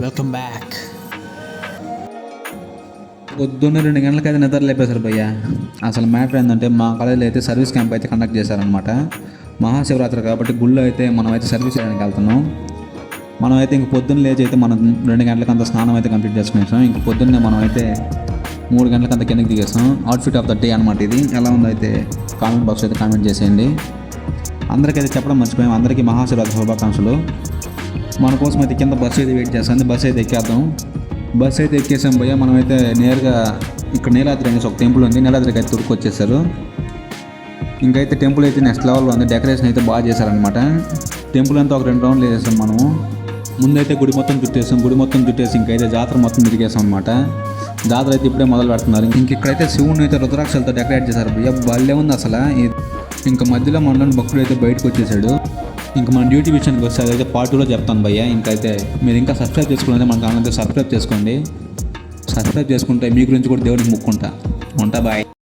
Welcome back. పొద్దున్న 2 గంటలకైతే నిద్ర లేపేశారు భయ్య. అసలు మ్యాటర్ ఏంటంటే మా కాలేజీలో అయితే సర్వీస్ క్యాంప్ అయితే కండక్ట్ చేశారనమాట. మహాశివరాత్రి కాబట్టి గుళ్ళో అయితే మనం అయితే సర్వీస్ చేయడానికి వెళ్తున్నాం. మనం అయితే ఇంక పొద్దున్న లేచి అయితే మనం 2 గంటలకంత స్నానం అయితే కంప్లీట్ చేసుకునేసాం. ఇంక పొద్దున్నే మనం అయితే 3 గంటలకంత కిందకి దిగేసాం. అవుట్ఫిట్ ఆఫ్ ద డే అనమాట ఇది. ఎలా ఉందో అయితే కామెంట్ బాక్స్ అయితే కామెంట్ చేసేయండి. అందరికైతే చెప్పడం మర్చిపోయాం. అందరికీ మహాశివరాత్రి శుభాకాంక్షలు. మన కోసం అయితే కింద బస్సు అయితే వెయిట్ చేస్తాం. బస్సు అయితే ఎక్కేద్దాం. బస్సు అయితే ఎక్కేసాం భయ్య. మనమైతే నేరుగా ఇక్కడ నీలాద్రి అనేసి ఒక టెంపుల్ ఉంది. నీలాద్రికి అయితే తుడుకొచ్చేసారు. ఇంకైతే టెంపుల్ అయితే నెక్స్ట్ లెవెల్లో ఉంది. డెకరేషన్ అయితే బాగా చేశారనమాట. టెంపుల్ అంతా ఒక 2 రౌండ్లు వేసేసాం మనము. ముందైతే గుడి మొత్తం చుట్టేసి ఇంకైతే జాతర మొత్తం తిరిగేసాం అనమాట. జాతర అయితే ఇప్పుడే మొదలు పెడుతున్నారు. ఇంక ఇక్కడైతే శివుడిని అయితే రుద్రాక్షలతో డెకరేట్ చేశారు భయ్య. భలే ఉంది అసలు. ఇంకా మధ్యలో మనలోని భక్తుడు అయితే బయటకు వచ్చేసాడు. ఇంకా మన డ్యూటీ విషయానికి వస్తే అదైతే పార్ట్ 2లో చెప్తాను భయ్య. ఇంకైతే మీరు ఇంకా సబ్స్క్రైబ్ చేసుకోండి. మన ఛానల్ అయితే సబ్స్క్రైబ్ చేసుకోండి. సబ్స్క్రైబ్ చేసుకుంటే మీ గురించి కూడా దేవుడికి ముక్కుంటా. బాయ్.